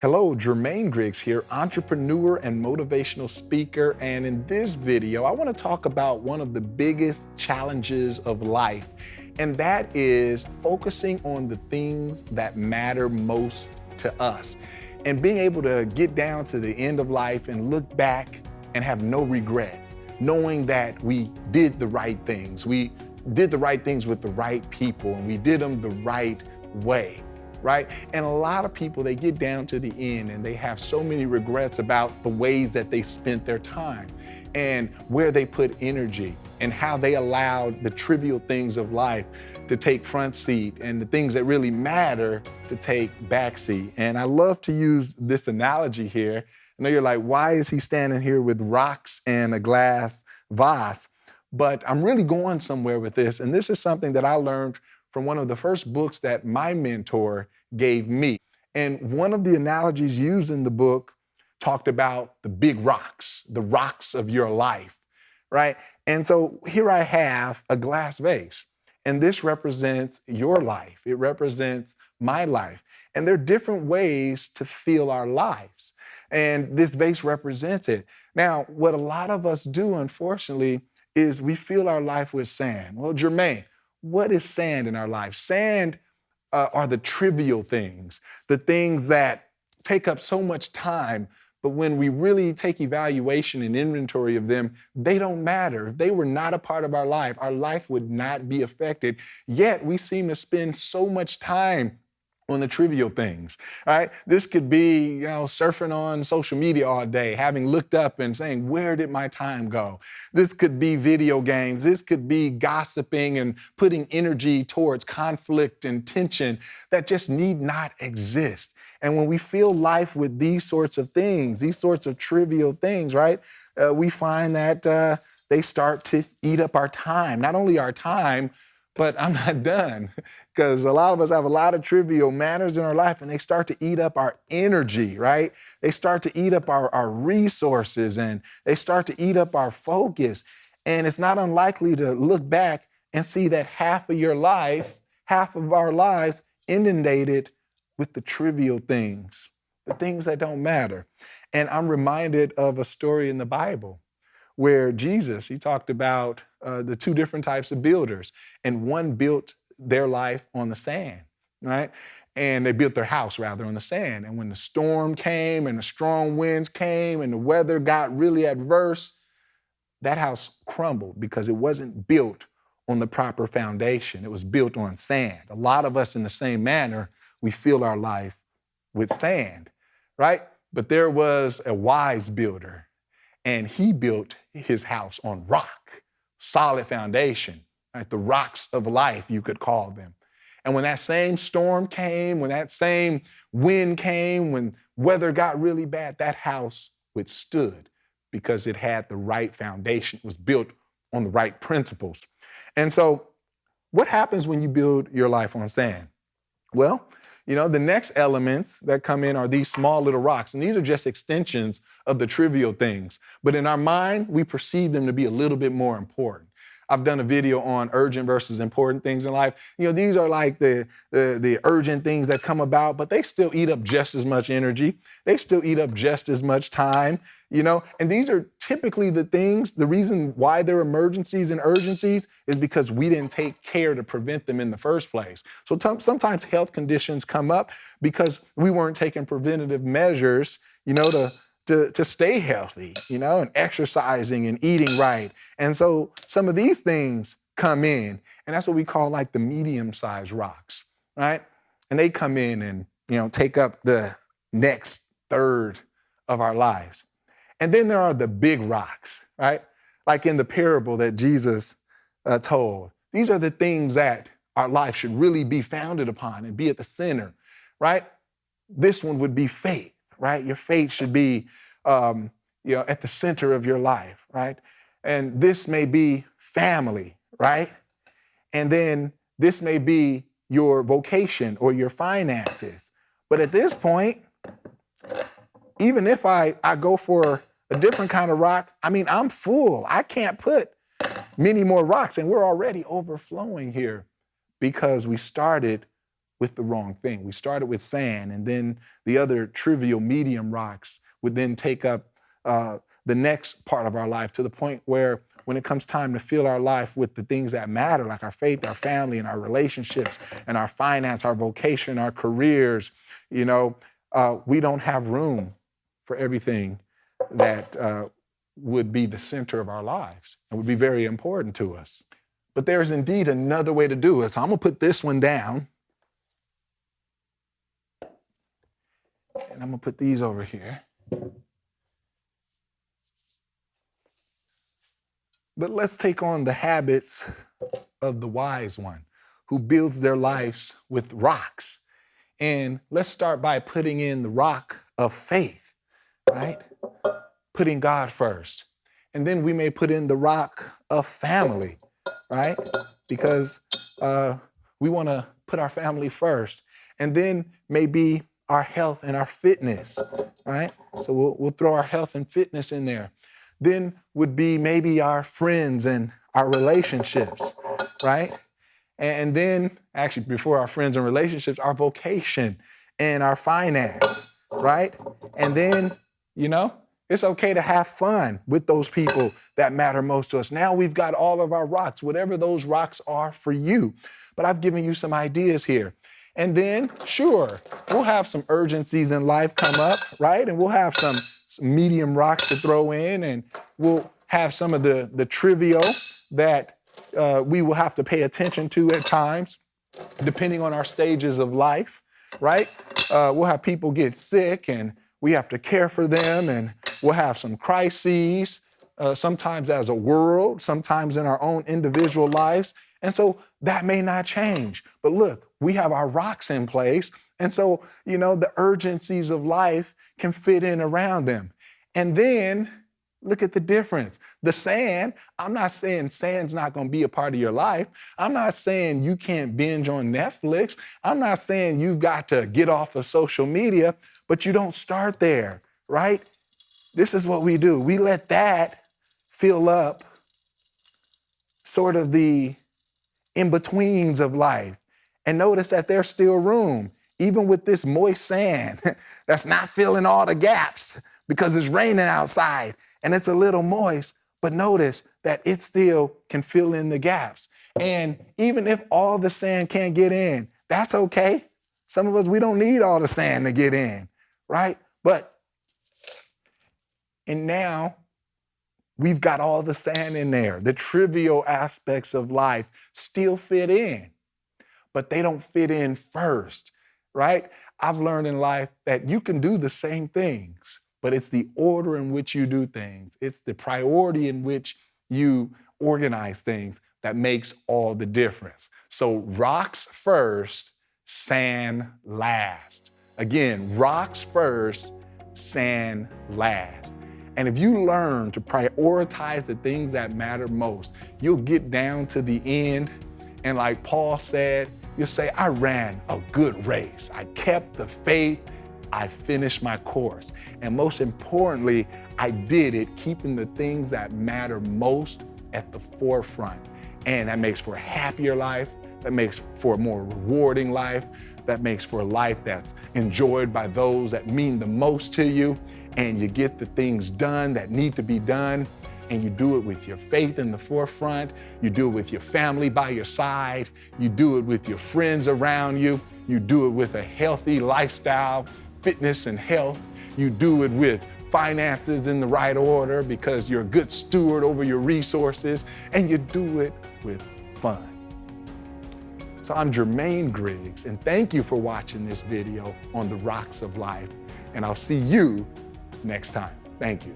Hello, Jermaine Griggs here, entrepreneur and motivational speaker. And in this video, I want to talk about one of the biggest challenges of life, and that is focusing on the things that matter most to us and being able to get down to the end of life and look back and have no regrets, knowing that we did the right things. We did the right things with the right people and we did them the right way. Right? And a lot of people, they get down to the end and they have so many regrets about the ways that they spent their time and where they put energy and how they allowed the trivial things of life to take front seat and the things that really matter to take back seat. And I love to use this analogy here. I know you're like, why is he standing here with rocks and a glass vase? But I'm really going somewhere with this. And this is something that I learned from one of the first books that my mentor gave me. And one of the analogies used in the book talked about the big rocks, the rocks of your life, right? And so here I have a glass vase, and this represents your life. It represents my life. And there are different ways to feel our lives. And this vase represents it. Now, what a lot of us do, unfortunately, is we fill our life with sand. Well, Jermaine, what is sand in our life? Sand are the trivial things, the things that take up so much time, but when we really take evaluation and inventory of them, they don't matter. If they were not a part of our life would not be affected. Yet we seem to spend so much time on the trivial things, right? This could be, surfing on social media all day, having looked up and saying, where did my time go? This could be video games. This could be gossiping and putting energy towards conflict and tension that just need not exist. And when we fill life with these sorts of things, these sorts of trivial things, right? We find that they start to eat up our time, not only our time, but I'm not done, because a lot of us have a lot of trivial matters in our life and they start to eat up our energy, right? They start to eat up our resources and they start to eat up our focus. And it's not unlikely to look back and see that half of your life, half of our lives inundated with the trivial things, the things that don't matter. And I'm reminded of a story in the Bible where Jesus, he talked about the two different types of builders. And one built their life on the sand, right? And they built their house, rather, on the sand. And when the storm came and the strong winds came and the weather got really adverse, that house crumbled because it wasn't built on the proper foundation. It was built on sand. A lot of us, in the same manner, we fill our life with sand, right? But there was a wise builder, and he built his house on rock, solid foundation, right? The rocks of life, you could call them. And when that same storm came, when that same wind came, when weather got really bad, that house withstood because it had the right foundation. It was built on the right principles. And so what happens when you build your life on sand? Well, the next elements that come in are these small little rocks, and these are just extensions of the trivial things. But in our mind, we perceive them to be a little bit more important. I've done a video on urgent versus important things in life. These are like the urgent things that come about, but they still eat up just as much energy. They still eat up just as much time, and these are typically the things, the reason why they're emergencies and urgencies is because we didn't take care to prevent them in the first place. So sometimes health conditions come up because we weren't taking preventative measures, to stay healthy, and exercising and eating right. And so some of these things come in, and that's what we call like the medium-sized rocks, right? And they come in and, take up the next third of our lives. And then there are the big rocks, right? Like in the parable that Jesus told. These are the things that our life should really be founded upon and be at the center, right? This one would be faith, right? Your faith should be, at the center of your life, right? And this may be family, right? And then this may be your vocation or your finances. But at this point, even if I go for a different kind of rock, I'm full. I can't put many more rocks, and we're already overflowing here because we started with the wrong thing. We started with sand, and then the other trivial medium rocks would then take up the next part of our life, to the point where when it comes time to fill our life with the things that matter, like our faith, our family, and our relationships, and our finance, our vocation, our careers, we don't have room for everything that would be the center of our lives and would be very important to us. But there is indeed another way to do it. So I'm going to put this one down. And I'm going to put these over here. But let's take on the habits of the wise one who builds their lives with rocks. And let's start by putting in the rock of faith, right? Putting God first. And then we may put in the rock of family, right? Because we want to put our family first. And then maybe our health and our fitness, right? So we'll throw our health and fitness in there. Then would be maybe our friends and our relationships, right? And then, actually, before our friends and relationships, our vocation and our finance, right? And then, it's okay to have fun with those people that matter most to us. Now we've got all of our rocks, whatever those rocks are for you. But I've given you some ideas here. And then, sure, we'll have some urgencies in life come up, right? And we'll have some medium rocks to throw in, and we'll have some of the trivial that we will have to pay attention to at times, depending on our stages of life, right? We'll have people get sick, and we have to care for them, and we'll have some crises, sometimes as a world, sometimes in our own individual lives. And so that may not change. But look, we have our rocks in place. And so, the urgencies of life can fit in around them. And then look at the difference. The sand, I'm not saying sand's not going to be a part of your life. I'm not saying you can't binge on Netflix. I'm not saying you've got to get off of social media, but you don't start there, right? This is what we do. We let that fill up sort of the in-betweens of life. And notice that there's still room, even with this moist sand that's not filling all the gaps because it's raining outside and it's a little moist. But notice that it still can fill in the gaps. And even if all the sand can't get in, that's okay. Some of us, we don't need all the sand to get in, right? And now we've got all the sand in there. The trivial aspects of life still fit in, but they don't fit in first, right? I've learned in life that you can do the same things, but it's the order in which you do things. It's the priority in which you organize things that makes all the difference. So rocks first, sand last. Again, rocks first, sand last. And if you learn to prioritize the things that matter most, you'll get down to the end. And like Paul said, you'll say, I ran a good race. I kept the faith. I finished my course. And most importantly, I did it keeping the things that matter most at the forefront. And that makes for a happier life. That makes for a more rewarding life. That makes for a life that's enjoyed by those that mean the most to you. And you get the things done that need to be done. And you do it with your faith in the forefront. You do it with your family by your side. You do it with your friends around you. You do it with a healthy lifestyle, fitness and health. You do it with finances in the right order because you're a good steward over your resources. And you do it with fun. So I'm Jermaine Griggs, and thank you for watching this video on the rocks of life. And I'll see you next time. Thank you.